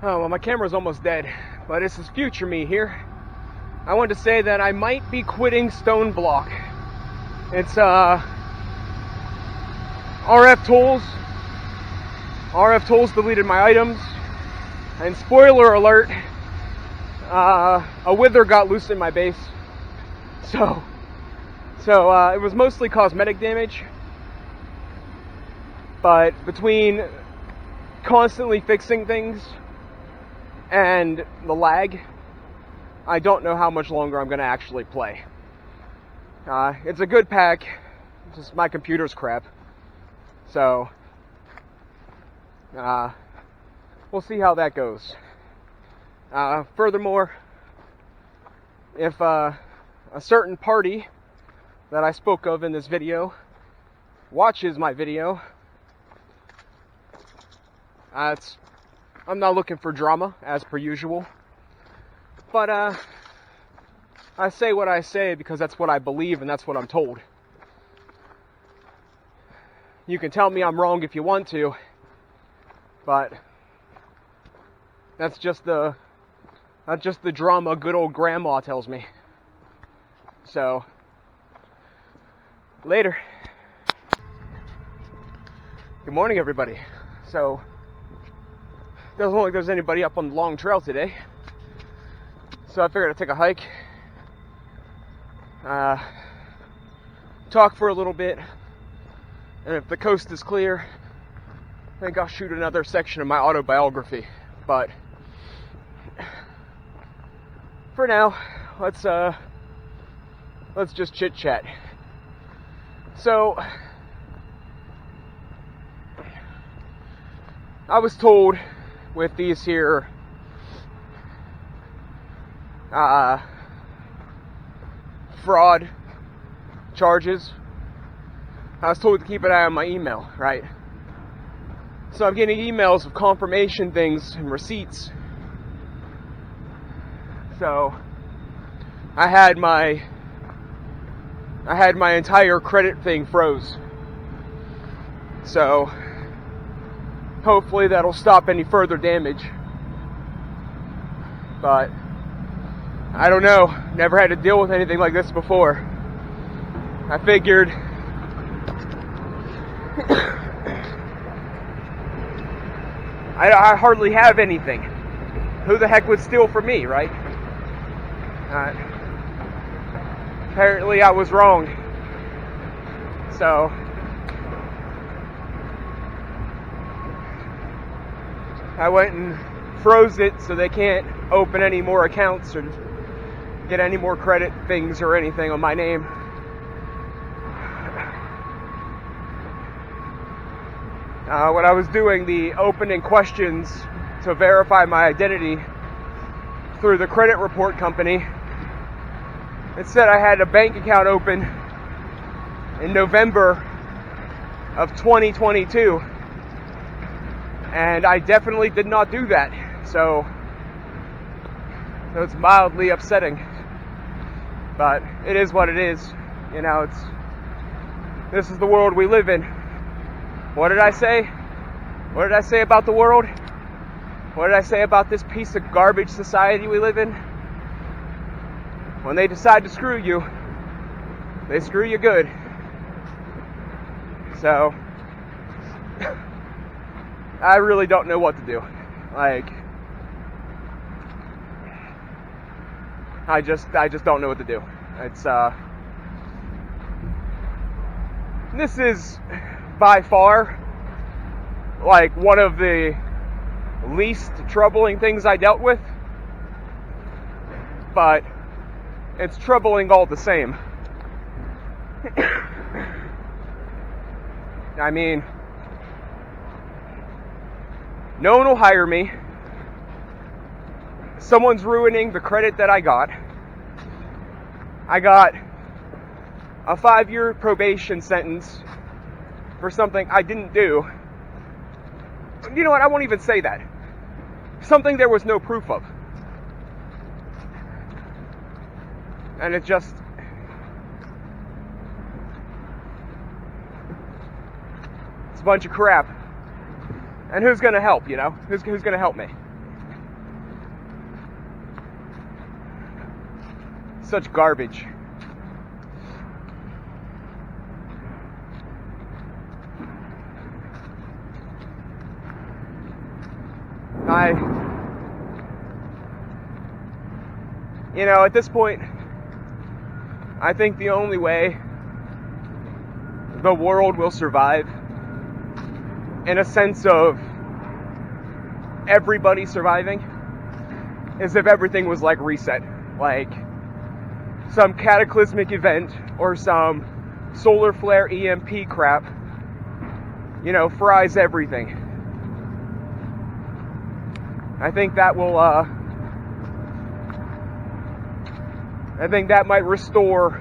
Oh, well, my camera's almost dead, but this is future me here. I wanted to say that I might be quitting Stoneblock. It's, RF Tools. RF Tools deleted my items. And spoiler alert, a wither got loose in my base. So it was mostly cosmetic damage. But between constantly fixing things and the lag, I don't know how much longer I'm going to actually play. It's a good pack, just my computer's crap. So, we'll see how that goes. Furthermore, if a certain party that I spoke of in this video watches my video, I'm not looking for drama, as per usual. But, I say what I say because that's what I believe and that's what I'm told. You can tell me I'm wrong if you want to, but that's just the drama good old grandma tells me. So, later. Good morning, everybody. So, doesn't look like there's anybody up on the long trail today. So I figured I'd take a hike, talk for a little bit, and if the coast is clear, I think I'll shoot another section of my autobiography. But for now, let's just chit chat. So I was told with these here fraud charges, I was told to keep an eye on my email, right? So I'm getting emails of confirmation things and receipts. So I had my entire credit thing froze. So hopefully that'll stop any further damage. But I don't know. Never had to deal with anything like this before. I figured I hardly have anything. Who the heck would steal from me, right? Apparently I was wrong. So I went and froze it so they can't open any more accounts or get any more credit things or anything on my name. When I was doing the opening questions to verify my identity through the credit report company, it said I had a bank account open in November of 2022, and I definitely did not do that. So it's mildly upsetting, but it is what it is. You know, this is the world we live in. What did I say? What did I say about the world? What did I say about this piece of garbage society we live in? When they decide to screw you, they screw you good. So I really don't know what to do. Like, I just don't know what to do. It's this is by far like one of the least troubling things I dealt with, but it's troubling all the same. I mean, no one will hire me. Someone's ruining the credit that I got. I got a 5-year probation sentence for something I didn't do. You know what? I won't even say that. Something there was no proof of. And it just... it's a bunch of crap. And who's going to help, you know? Who's going to help me? such garbage. At this point, I think the only way the world will survive, in a sense of everybody surviving, is if everything was like reset. Like some cataclysmic event or some solar flare EMP crap, fries everything. I think that will, I think that might restore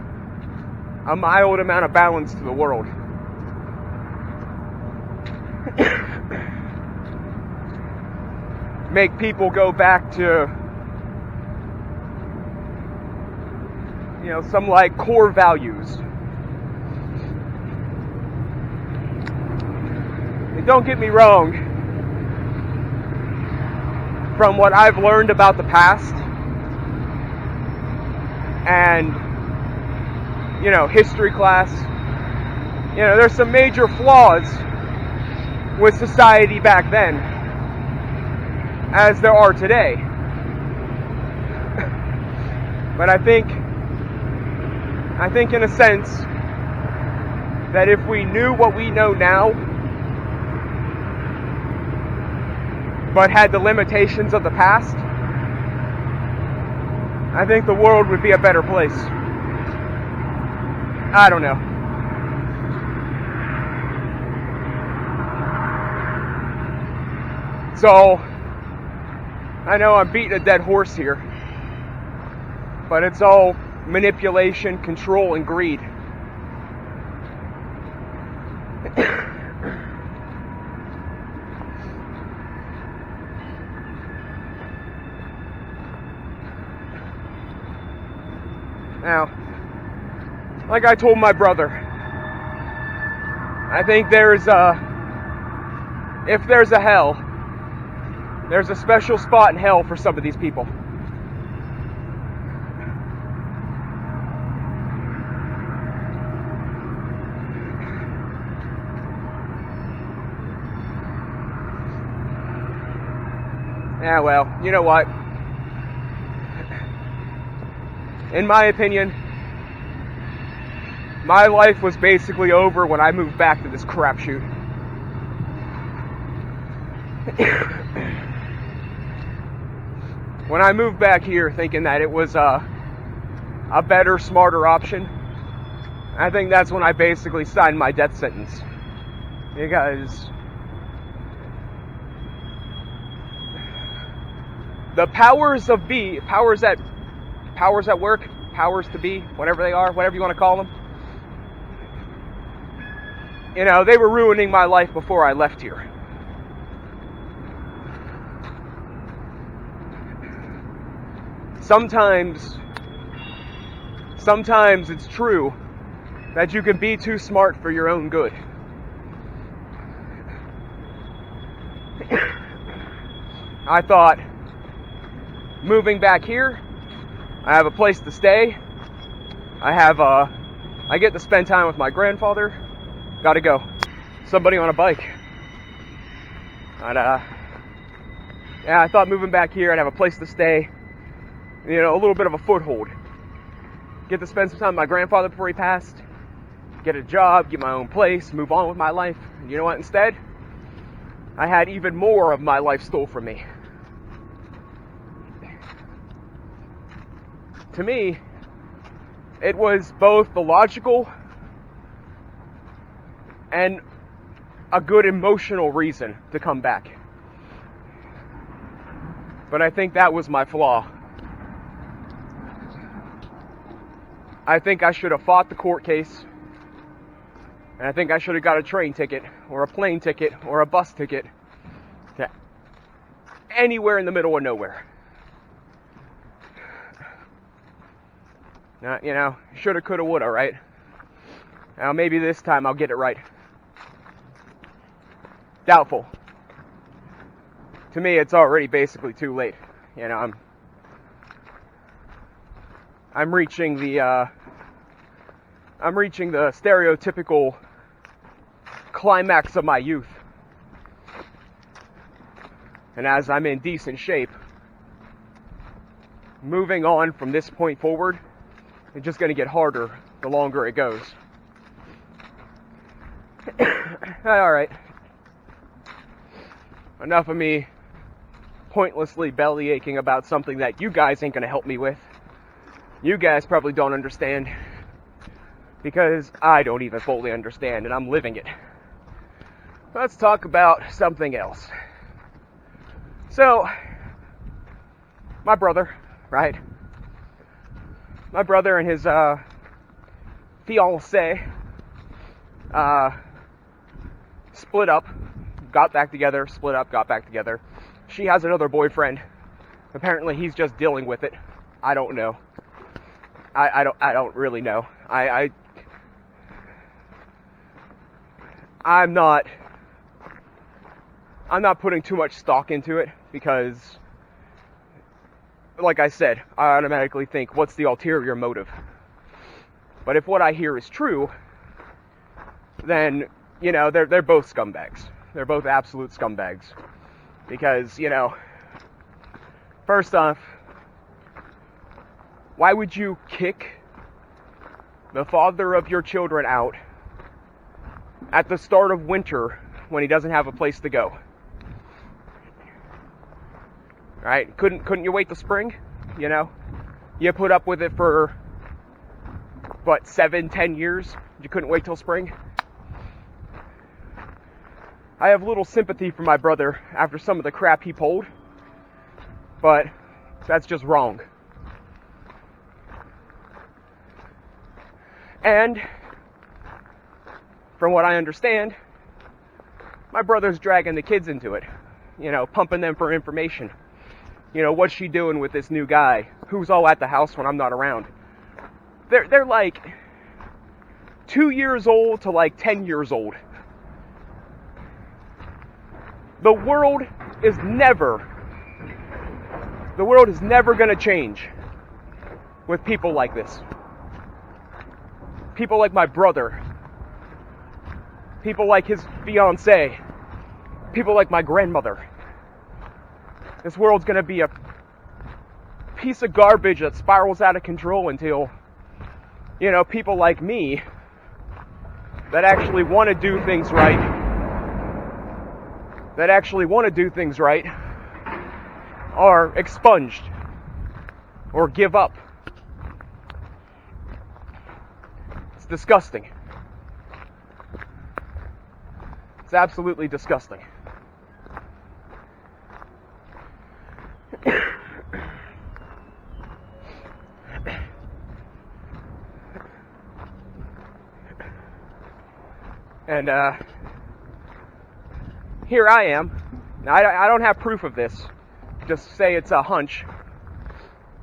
a mild amount of balance to the world. Make people go back to, some like core values. And don't get me wrong, from what I've learned about the past, and history class, there's some major flaws with society back then as there are today. But I think in a sense that if we knew what we know now but had the limitations of the past, I think the world would be a better place. I don't know. So, I know I'm beating a dead horse here, but it's all manipulation, control, and greed. Now, like I told my brother, I think if there's a hell, there's a special spot in hell for some of these people. Yeah, well, you know what? In my opinion, my life was basically over when I moved back to this crapshoot. When I moved back here thinking that it was a better, smarter option, I think that's when I basically signed my death sentence. Because the powers that work, powers to be, whatever they are, whatever you want to call them, they were ruining my life before I left here. Sometimes it's true that you can be too smart for your own good. I thought, moving back here, I have a place to stay. I get to spend time with my grandfather. Gotta go. Somebody on a bike. And, I thought moving back here, I'd have a place to stay. A little bit of a foothold. Get to spend some time with my grandfather before he passed. Get a job, get my own place, move on with my life. And you know what? Instead, I had even more of my life stole from me. To me, it was both the logical and a good emotional reason to come back. But I think that was my flaw. I think I should have fought the court case. And I think I should have got a train ticket, or a plane ticket, or a bus ticket to anywhere in the middle of nowhere. Shoulda, coulda, woulda, right? Now maybe this time I'll get it right. Doubtful. To me, it's already basically too late. I'm reaching the stereotypical climax of my youth. And as I'm in decent shape, moving on from this point forward, it's just going to get harder the longer it goes. Alright. Enough of me pointlessly belly aching about something that you guys ain't going to help me with. You guys probably don't understand, because I don't even fully understand, and I'm living it. Let's talk about something else. So, my brother, right? My brother and his fiancée split up, got back together, split up, got back together. She has another boyfriend. Apparently he's just dealing with it. I don't know. I don't really know. I'm not putting too much stock into it because, like I said, I automatically think, what's the ulterior motive? But if what I hear is true, then, you know, they're both scumbags. They're both absolute scumbags. Because, you know, first off, why would you kick the father of your children out at the start of winter when he doesn't have a place to go? Right? Couldn't you wait till spring? You know? You put up with it for, what, 7-10 years? You couldn't wait till spring? I have little sympathy for my brother after some of the crap he pulled, but that's just wrong. And from what I understand, my brother's dragging the kids into it, you know, pumping them for information. You know, what's she doing with this new guy? Who's all at the house when I'm not around? They're like 2 years old to like 10 years old. The world is never going to change with people like this. People like my brother. People like his fiancée. People like my grandmother. This world's going to be a piece of garbage that spirals out of control until, you know, people like me that actually want to do things right, are expunged or give up. It's disgusting. It's absolutely disgusting. And here I am. Now, I don't have proof of this. Just say it's a hunch.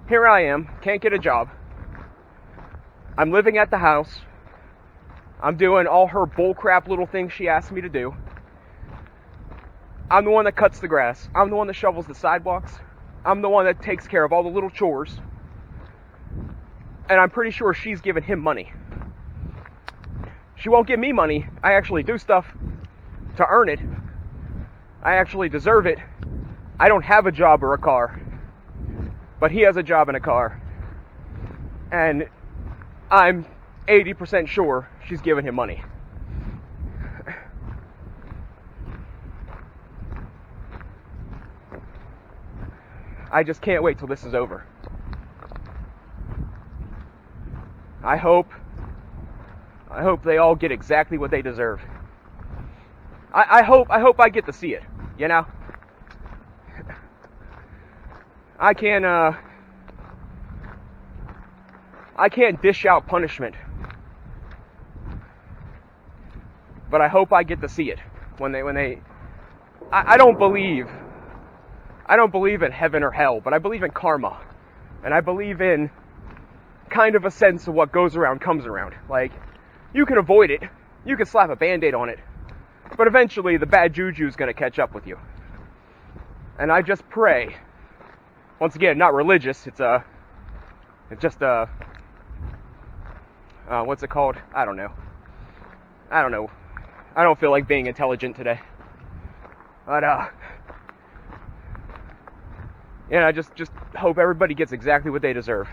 Here I am, can't get a job. I'm living at the house. I'm doing all her bullcrap little things she asked me to do. I'm the one that cuts the grass. I'm the one that shovels the sidewalks. I'm the one that takes care of all the little chores. And I'm pretty sure she's giving him money. She won't give me money. I actually do stuff to earn it. I actually deserve it. I don't have a job or a car. But he has a job and a car. And I'm 80% sure she's giving him money. I just can't wait till this is over. I hope they all get exactly what they deserve. I hope I get to see it, you know? I can't dish out punishment. But I hope I get to see it when they I don't believe in heaven or hell, but I believe in karma. And I believe in kind of a sense of what goes around comes around. Like, you can avoid it. You can slap a Band-Aid on it. But eventually the bad juju is going to catch up with you. And I just pray, once again, not religious, it's It's just what's it called? I don't know. I don't feel like being intelligent today. But I just hope everybody gets exactly what they deserve.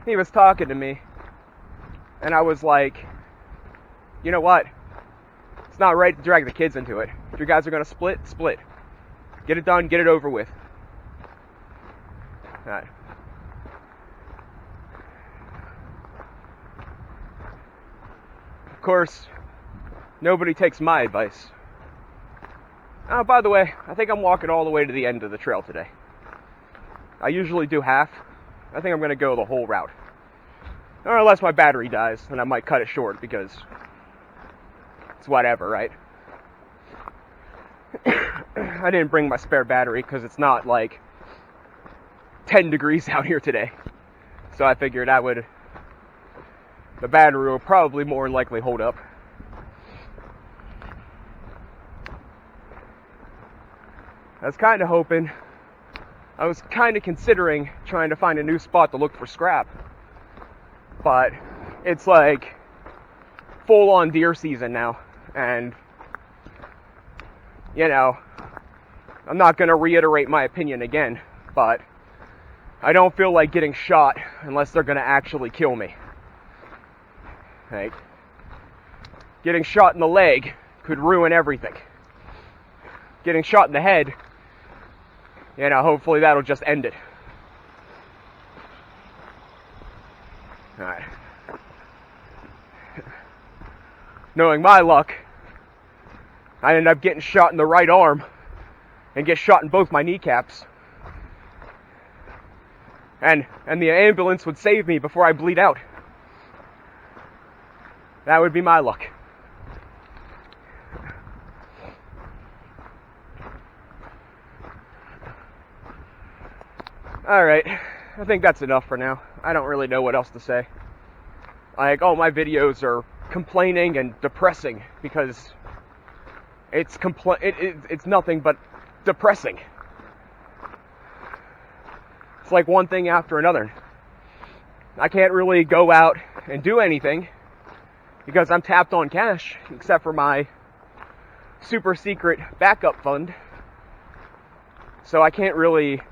He was talking to me, and I was like, you know what? It's not right to drag the kids into it. If you guys are going to split, split. Get it done, get it over with. All right. Of course, nobody takes my advice. Oh, by the way, I think I'm walking all the way to the end of the trail today. I usually do half. I think I'm going to go the whole route. Or unless my battery dies, then I might cut it short because it's whatever, right? I didn't bring my spare battery because it's not like 10 degrees out here today. So I figured the battery will probably more likely hold up. I was kind of considering trying to find a new spot to look for scrap. But it's like full on deer season now. And, I'm not going to reiterate my opinion again. But I don't feel like getting shot unless they're going to actually kill me. Like, getting shot in the leg could ruin everything. Getting shot in the head, hopefully that'll just end it. Alright. Knowing my luck, I ended up getting shot in the right arm and get shot in both my kneecaps. And the ambulance would save me before I bleed out. That would be my luck. Alright, I think that's enough for now. I don't really know what else to say. Like, all my videos are complaining and depressing because it's nothing but depressing. It's like one thing after another. I can't really go out and do anything because I'm tapped on cash, except for my super secret backup fund. So I can't really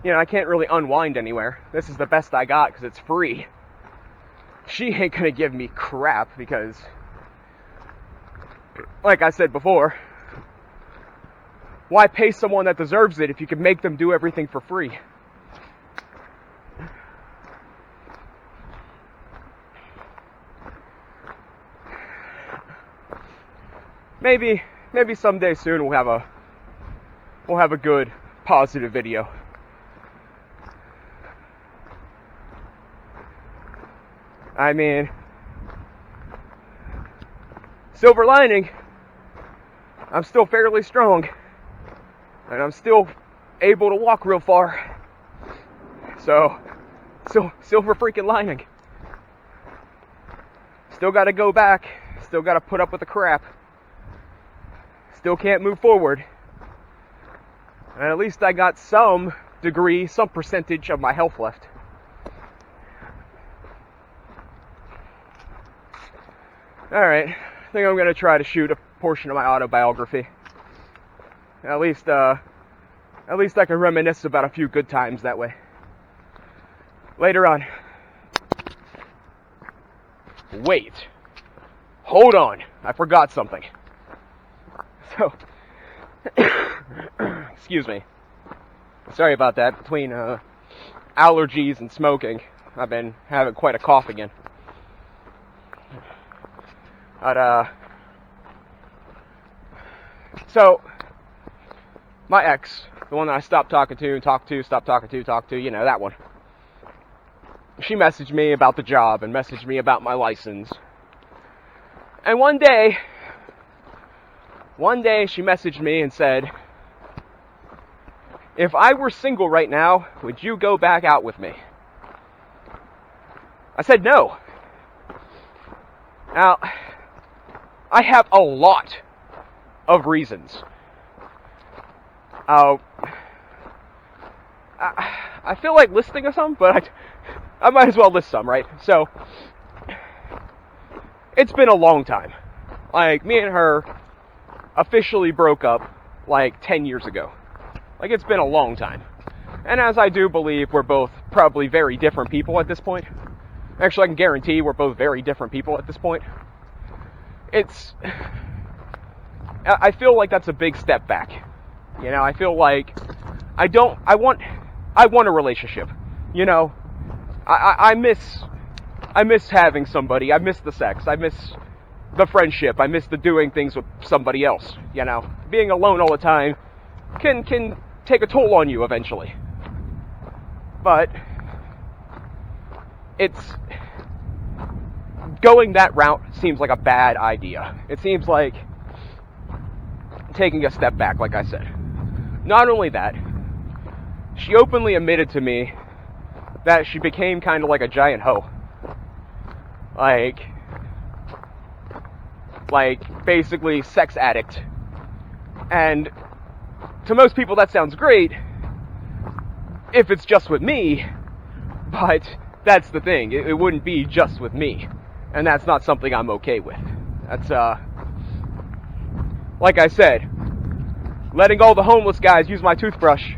unwind anywhere. This is the best I got because it's free. She ain't gonna give me crap because, like I said before, why pay someone that deserves it if you can make them do everything for free? Maybe someday soon we'll have a good, positive video. I mean, silver lining, I'm still fairly strong, and I'm still able to walk real far. So, silver freaking lining. Still gotta go back, still gotta put up with the crap. Still can't move forward. And at least I got some degree, some percentage of my health left. Alright, I think I'm going to try to shoot a portion of my autobiography. At least I can reminisce about a few good times that way. Later on. Wait. Hold on. I forgot something. So, excuse me. Sorry about that. Between allergies and smoking, I've been having quite a cough again. But, so, my ex, the one that I stopped talking to, that one. She messaged me about the job and messaged me about my license. And one day she messaged me and said, if I were single right now, would you go back out with me? I said no. Now, I have a lot of reasons. I feel like listing some, but I might as well list some, right? So, it's been a long time. Like, me and her officially broke up like 10 years ago. Like, it's been a long time. And as I do believe, we're both probably very different people at this point. Actually, I can guarantee we're both very different people at this point. I feel like that's a big step back. You know, I feel like I want a relationship. You know, I miss having somebody. I miss the sex. I miss the friendship. I miss the doing things with somebody else. You know, being alone all the time can take a toll on you eventually. But going that route seems like a bad idea. It seems like taking a step back, like I said. Not only that, she openly admitted to me that she became kind of like a giant hoe. Like basically sex addict. And to most people that sounds great if it's just with me, but that's the thing. It wouldn't be just with me. And that's not something I'm okay with. That's, like I said, letting all the homeless guys use my toothbrush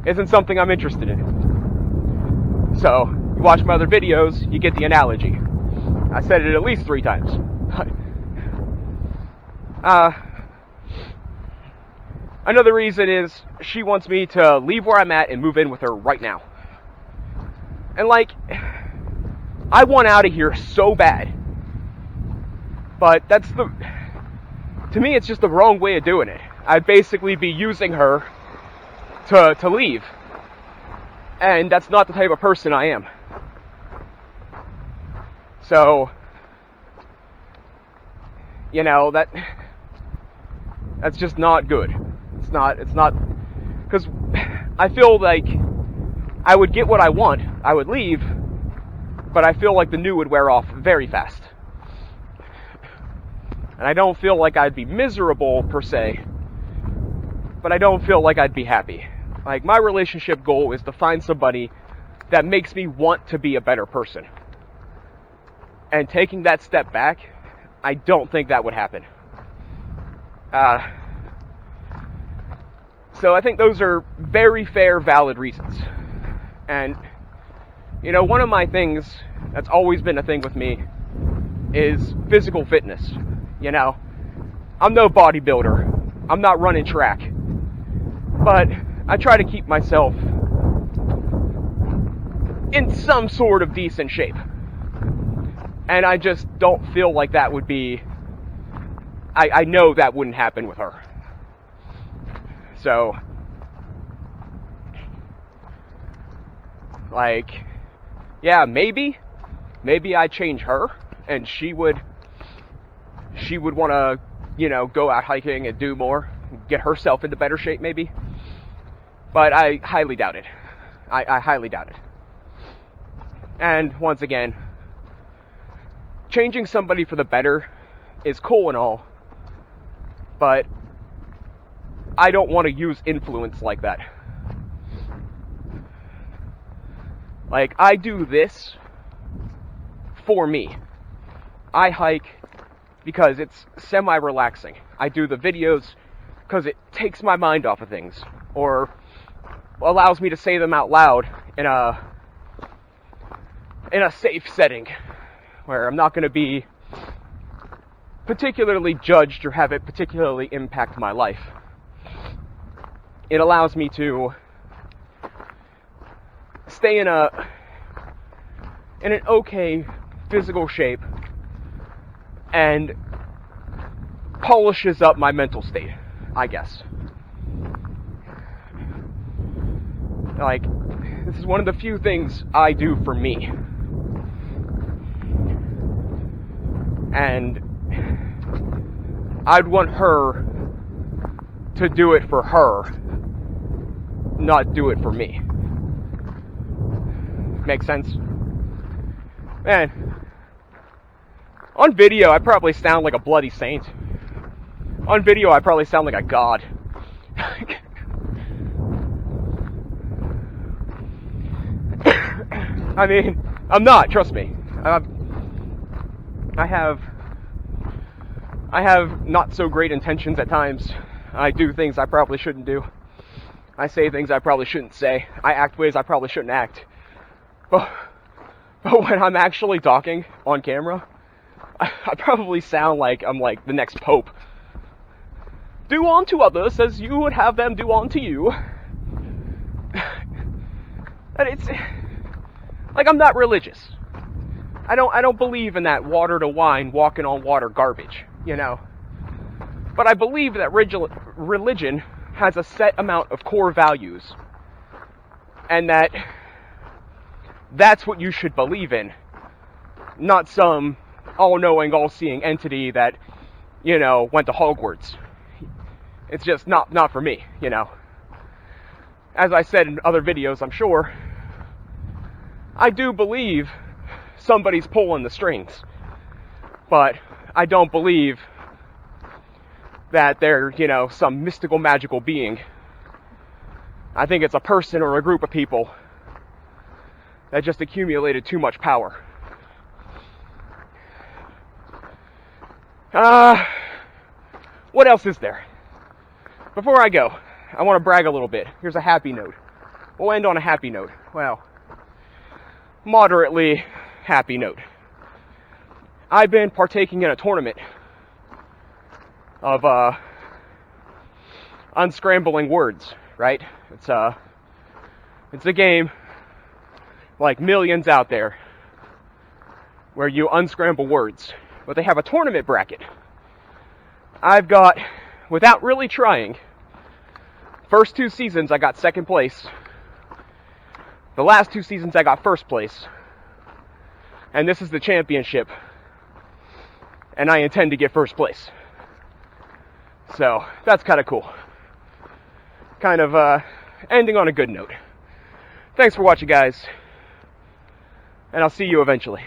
isn't something I'm interested in. So, you watch my other videos, you get the analogy. I said it at least 3 times. Another reason is she wants me to leave where I'm at and move in with her right now. And like, I want out of here so bad. But to me, it's just the wrong way of doing it. I'd basically be using her to leave. And that's not the type of person I am. So, you know, that's just not good. It's not, because I feel like I would get what I want, I would leave, but I feel like the new would wear off very fast. And I don't feel like I'd be miserable, per se, but I don't feel like I'd be happy. Like, my relationship goal is to find somebody that makes me want to be a better person. And taking that step back, I don't think that would happen. So I think those are very fair, valid reasons. And, you know, one of my things that's always been a thing with me is physical fitness. You know, I'm no bodybuilder. I'm not running track. But I try to keep myself in some sort of decent shape. And I just don't feel like that would be... I know that wouldn't happen with her. So, like, yeah, maybe I'd change her, and she would want to, you know, go out hiking and do more, get herself into better shape, maybe. But I highly doubt it. I highly doubt it. And once again, changing somebody for the better is cool and all, but I don't want to use influence like that. Like, I do this for me. I hike because it's semi-relaxing. I do the videos because it takes my mind off of things, or allows me to say them out loud in a safe setting, where I'm not going to be particularly judged or have it particularly impact my life. It allows me to stay in an okay physical shape and polishes up my mental state, I guess. Like, this is one of the few things I do for me. And I'd want her to do it for her, not do it for me. Make sense? Man, on video, I probably sound like a bloody saint. On video, I probably sound like a god. I mean, I'm not, trust me. I have not so great intentions at times. I do things I probably shouldn't do. I say things I probably shouldn't say. I act ways I probably shouldn't act. But when I'm actually talking on camera, I probably sound like I'm like the next pope. Do unto others as you would have them do unto you. And it's like, I'm not religious. I don't believe in that water to wine, walking on water garbage, you know. But I believe that religion has a set amount of core values, and that's what you should believe in, not some all-knowing, all-seeing entity that, you know, went to Hogwarts. It's just not for me, you know. As I said in other videos, I'm sure, I do believe somebody's pulling the strings, but I don't believe that they're, you know, some mystical, magical being. I think it's a person or a group of people that just accumulated too much power. What else is there? Before I go, I want to brag a little bit. Here's a happy note. We'll end on a happy note. Well, moderately happy note. I've been partaking in a tournament of unscrambling words, right? It's a game like millions out there where you unscramble words, but they have a tournament bracket. I've got, without really trying, first 2 seasons I got second place. The last 2 seasons I got first place. And this is the championship. And I intend to get first place. So, that's kind of cool. Kind of ending on a good note. Thanks for watching, guys. And I'll see you eventually.